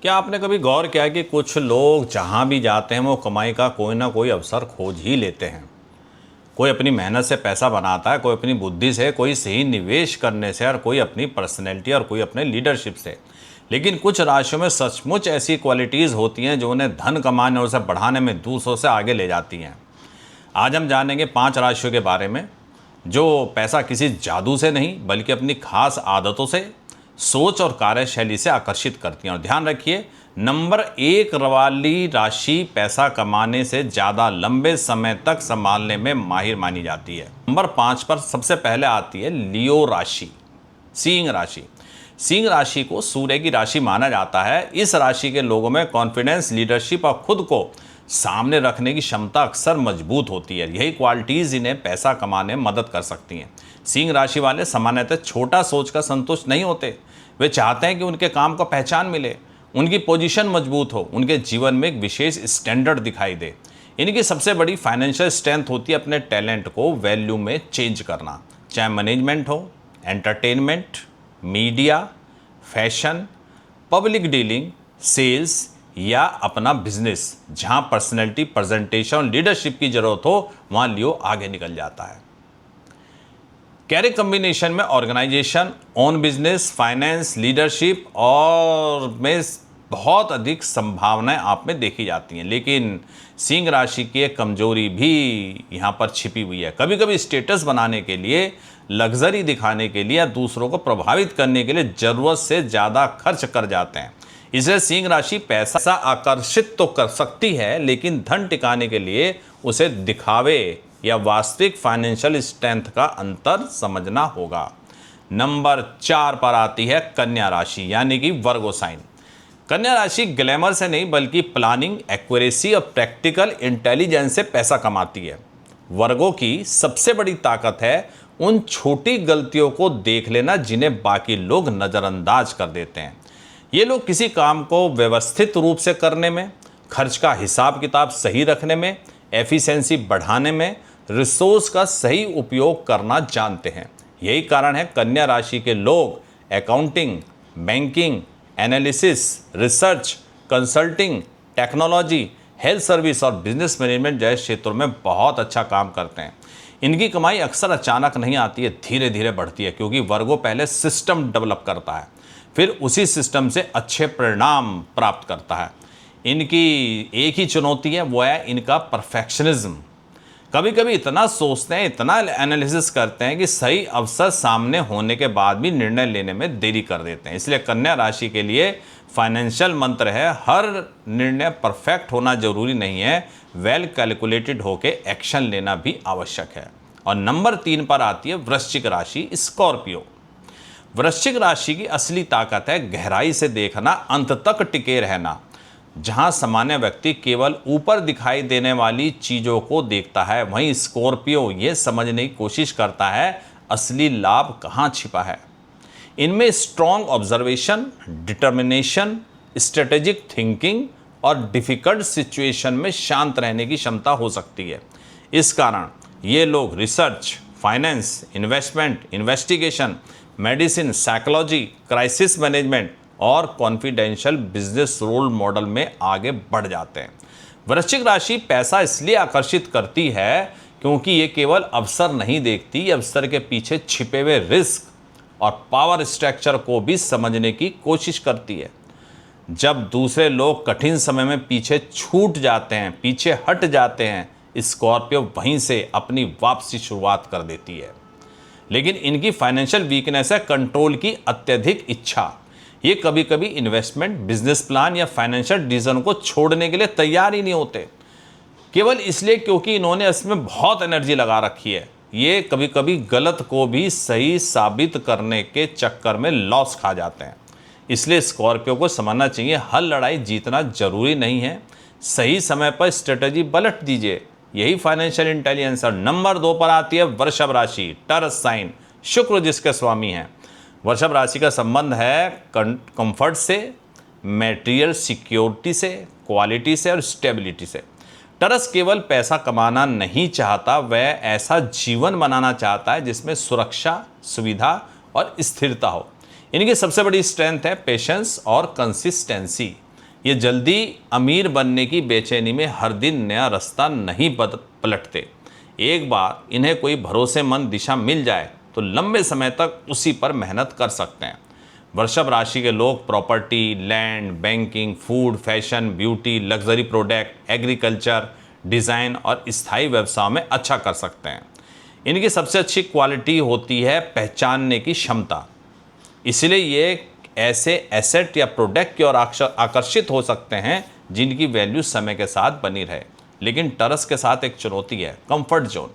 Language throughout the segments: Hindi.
क्या आपने कभी गौर किया कि कुछ लोग जहाँ भी जाते हैं वो कमाई का कोई ना कोई अवसर खोज ही लेते हैं। कोई अपनी मेहनत से पैसा बनाता है, कोई अपनी बुद्धि से, कोई सही निवेश करने से और कोई अपनी पर्सनैलिटी और कोई अपने लीडरशिप से। लेकिन कुछ राशियों में सचमुच ऐसी क्वालिटीज़ होती हैं जो उन्हें धन कमाने और उसे बढ़ाने में दूसरों से आगे ले जाती हैं। आज हम जानेंगे 5 राशियों के बारे में जो पैसा किसी जादू से नहीं बल्कि अपनी खास आदतों से, सोच और कार्यशैली से आकर्षित करती हैं। और ध्यान रखिए, नंबर 1 वाली राशि पैसा कमाने से ज़्यादा लंबे समय तक संभालने में माहिर मानी जाती है। नंबर 5 पर सबसे पहले आती है लियो राशि, सिंह राशि। सिंह राशि को सूर्य की राशि माना जाता है। इस राशि के लोगों में कॉन्फिडेंस, लीडरशिप और खुद को सामने रखने की क्षमता अक्सर मजबूत होती है। यही क्वालिटीज़ इन्हें पैसा कमाने में मदद कर सकती हैं। सिंह राशि वाले सामान्यतः छोटा सोचकर संतुष्ट नहीं होते। वे चाहते हैं कि उनके काम को पहचान मिले, उनकी पोजीशन मजबूत हो, उनके जीवन में एक विशेष स्टैंडर्ड दिखाई दे। इनकी सबसे बड़ी फाइनेंशियल स्ट्रेंथ होती है अपने टैलेंट को वैल्यू में चेंज करना, चाहे मैनेजमेंट हो, entertainment, media, fashion, public dealing, sales या अपना बिजनेस। जहां पर्सनैलिटी, प्रेजेंटेशन और लीडरशिप की जरूरत हो वहां लियो आगे निकल जाता है। कैरियर कॉम्बिनेशन में organisation, own business, finance, leadership और में बहुत अधिक संभावनाएं आप में देखी जाती हैं। लेकिन सिंह राशि की एक कमजोरी भी यहाँ पर छिपी हुई है। कभी कभी स्टेटस बनाने के लिए, लग्जरी दिखाने के लिए या दूसरों को प्रभावित करने के लिए ज़रूरत से ज़्यादा खर्च कर जाते हैं। इसलिए सिंह राशि पैसा आकर्षित तो कर सकती है, लेकिन धन टिकाने के लिए उसे दिखावे या वास्तविक फाइनेंशियल स्ट्रेंथ का अंतर समझना होगा। नंबर 4 पर आती है कन्या राशि यानी कि वर्गो साइन। कन्या राशि ग्लैमर से नहीं बल्कि प्लानिंग, एक्यूरेसी और प्रैक्टिकल इंटेलिजेंस से पैसा कमाती है। वर्गों की सबसे बड़ी ताकत है उन छोटी गलतियों को देख लेना जिन्हें बाकी लोग नज़रअंदाज कर देते हैं। ये लोग किसी काम को व्यवस्थित रूप से करने में, खर्च का हिसाब किताब सही रखने में, एफिशिएंसी बढ़ाने में, रिसोर्स का सही उपयोग करना जानते हैं। यही कारण है कन्या राशि के लोग accounting, banking, analysis, research, consulting, technology, health service और बिजनेस मैनेजमेंट जैसे क्षेत्रों में बहुत अच्छा काम करते हैं। इनकी कमाई अक्सर अचानक नहीं आती है, धीरे धीरे बढ़ती है, क्योंकि वर्गों पहले सिस्टम डेवलप करता है, फिर उसी सिस्टम से अच्छे परिणाम प्राप्त करता है। इनकी एक ही चुनौती है, वो है इनका परफेक्शनिज्म। कभी कभी इतना सोचते हैं, इतना एनालिसिस करते हैं कि सही अवसर सामने होने के बाद भी निर्णय लेने में देरी कर देते हैं। इसलिए कन्या राशि के लिए फाइनेंशियल मंत्र है, हर निर्णय परफेक्ट होना जरूरी नहीं है, वेल कैलकुलेटेड होके एक्शन लेना भी आवश्यक है। और नंबर 3 पर आती है वृश्चिक राशि, स्कॉर्पियो। वृश्चिक राशि की असली ताकत है गहराई से देखना, अंत तक टिके रहना। जहां सामान्य व्यक्ति केवल ऊपर दिखाई देने वाली चीजों को देखता है, वहीं स्कॉर्पियो ये समझने की कोशिश करता है असली लाभ कहां छिपा है। इनमें strong observation, determination, strategic thinking और डिफिकल्ट सिचुएशन में शांत रहने की क्षमता हो सकती है। इस कारण ये लोग research, finance, investment, investigation, medicine, psychology, crisis management और कॉन्फिडेंशियल बिजनेस रोल मॉडल में आगे बढ़ जाते हैं। वृश्चिक राशि पैसा इसलिए आकर्षित करती है क्योंकि ये केवल अवसर नहीं देखती, अवसर के पीछे छिपे हुए रिस्क और पावर स्ट्रक्चर को भी समझने की कोशिश करती है। जब दूसरे लोग कठिन समय में पीछे छूट जाते हैं, पीछे हट जाते हैं, स्कॉर्पियो वहीं से अपनी वापसी शुरुआत कर देती है। लेकिन इनकी फाइनेंशियल वीकनेस है कंट्रोल की अत्यधिक इच्छा। ये कभी कभी इन्वेस्टमेंट, बिजनेस प्लान या फाइनेंशियल डिसीजन को छोड़ने के लिए तैयार ही नहीं होते, केवल इसलिए क्योंकि इन्होंने इसमें बहुत एनर्जी लगा रखी है। ये कभी कभी गलत को भी सही साबित करने के चक्कर में लॉस खा जाते हैं। इसलिए स्कॉर्पियो को समझना चाहिए हर लड़ाई जीतना जरूरी नहीं है, सही समय पर स्ट्रेटजी पलट दीजिए, यही फाइनेंशियल इंटेलिजेंस। और नंबर 2 पर आती है वृषभ राशि, टॉरस साइन, शुक्र जिसके स्वामी हैं। वृषभ राशि का संबंध है कंफर्ट से, मटेरियल सिक्योरिटी से, क्वालिटी से और स्टेबिलिटी से। टॉरस केवल पैसा कमाना नहीं चाहता, वह ऐसा जीवन बनाना चाहता है जिसमें सुरक्षा, सुविधा और स्थिरता हो। इनकी सबसे बड़ी स्ट्रेंथ है पेशेंस और कंसिस्टेंसी। ये जल्दी अमीर बनने की बेचैनी में हर दिन नया रास्ता नहीं पलटते। एक बार इन्हें कोई भरोसेमंद दिशा मिल जाए तो लंबे समय तक उसी पर मेहनत कर सकते हैं। वृषभ राशि के लोग property, land, banking, food, fashion, beauty, luxury product, agriculture, design और स्थायी व्यवसाय में अच्छा कर सकते हैं। इनकी सबसे अच्छी क्वालिटी होती है पहचानने की क्षमता। इसलिए ये ऐसे एसेट या प्रोडक्ट की ओर आकर्षित हो सकते हैं जिनकी वैल्यू समय के साथ बनी रहे। लेकिन टरस के साथ एक चुनौती है, कंफर्ट जोन।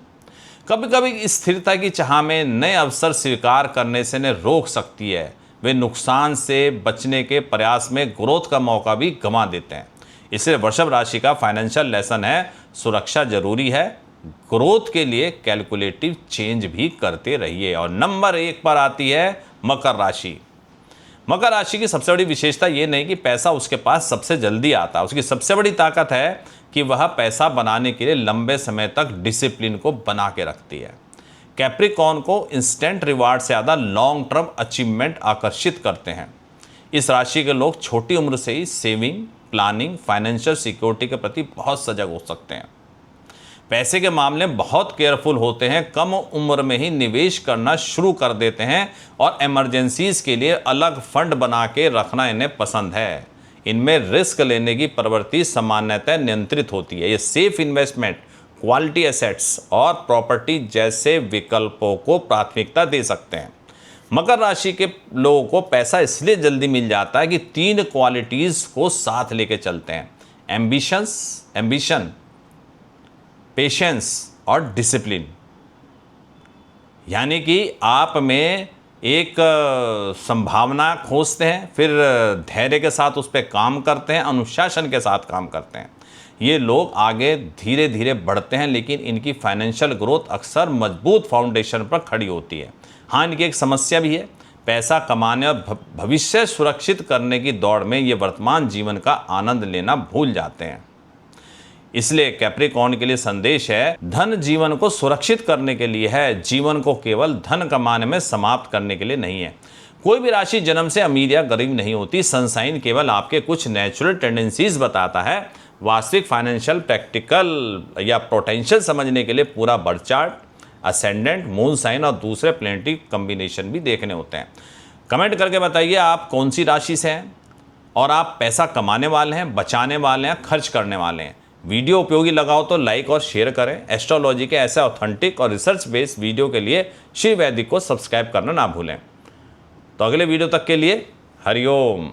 कभी कभी स्थिरता की चाह में नए अवसर स्वीकार करने से इन्हें रोक सकती है। वे नुकसान से बचने के प्रयास में ग्रोथ का मौका भी गंवा देते हैं। इसलिए वृषभ राशि का फाइनेंशियल लेसन है, सुरक्षा जरूरी है, ग्रोथ के लिए कैलकुलेटिव चेंज भी करते रहिए। और नंबर 1 पर आती है मकर राशि। मकर राशि की सबसे बड़ी विशेषता ये नहीं कि पैसा उसके पास सबसे जल्दी आता है, उसकी सबसे बड़ी ताकत है कि वह पैसा बनाने के लिए लंबे समय तक डिसिप्लिन को बना के रखती है। कैप्रिकॉर्न को इंस्टेंट रिवार्ड से ज़्यादा लॉन्ग टर्म अचीवमेंट आकर्षित करते हैं। इस राशि के लोग छोटी उम्र से ही सेविंग, प्लानिंग, फाइनेंशियल सिक्योरिटी के प्रति बहुत सजग हो सकते हैं। पैसे के मामले में बहुत केयरफुल होते हैं, कम उम्र में ही निवेश करना शुरू कर देते हैं और इमरजेंसीज के लिए अलग फंड बना के रखना इन्हें पसंद है। इनमें रिस्क लेने की प्रवृत्ति सामान्यतः नियंत्रित होती है। ये सेफ इन्वेस्टमेंट, क्वालिटी एसेट्स और प्रॉपर्टी जैसे विकल्पों को प्राथमिकता दे सकते हैं। मकर राशि के लोगों को पैसा इसलिए जल्दी मिल जाता है कि 3 क्वालिटीज़ को साथ लेके चलते हैं, एम्बिशन, पेशेंस और डिसिप्लिन। यानी कि आप में एक संभावना खोजते हैं, फिर धैर्य के साथ उस पर काम करते हैं, अनुशासन के साथ काम करते हैं। ये लोग आगे धीरे धीरे बढ़ते हैं, लेकिन इनकी फाइनेंशियल ग्रोथ अक्सर मजबूत फाउंडेशन पर खड़ी होती है। हाँ, इनकी एक समस्या भी है, पैसा कमाने और भविष्य सुरक्षित करने की दौड़ में ये वर्तमान जीवन का आनंद लेना भूल जाते हैं। इसलिए कैप्रिकॉर्न के लिए संदेश है, धन जीवन को सुरक्षित करने के लिए है, जीवन को केवल धन कमाने में समाप्त करने के लिए नहीं है। कोई भी राशि जन्म से अमीर या गरीब नहीं होती। सनसाइन केवल आपके कुछ नेचुरल टेंडेंसीज बताता है। वास्तविक फाइनेंशियल, प्रैक्टिकल या पोटेंशियल समझने के लिए पूरा birth chart, ascendant, moon sign और दूसरे प्लेनेटरी कॉम्बिनेशन भी देखने होते हैं। कमेंट करके बताइए आप कौन सी राशि से हैं और आप पैसा कमाने वाले हैं, बचाने वाले हैं, खर्च करने वाले हैं। वीडियो उपयोगी लगाओ तो लाइक और शेयर करें। एस्ट्रोलॉजी के ऐसे ऑथेंटिक और रिसर्च बेस्ड वीडियो के लिए श्री वैदिक को सब्सक्राइब करना ना भूलें। तो अगले वीडियो तक के लिए हरिओम।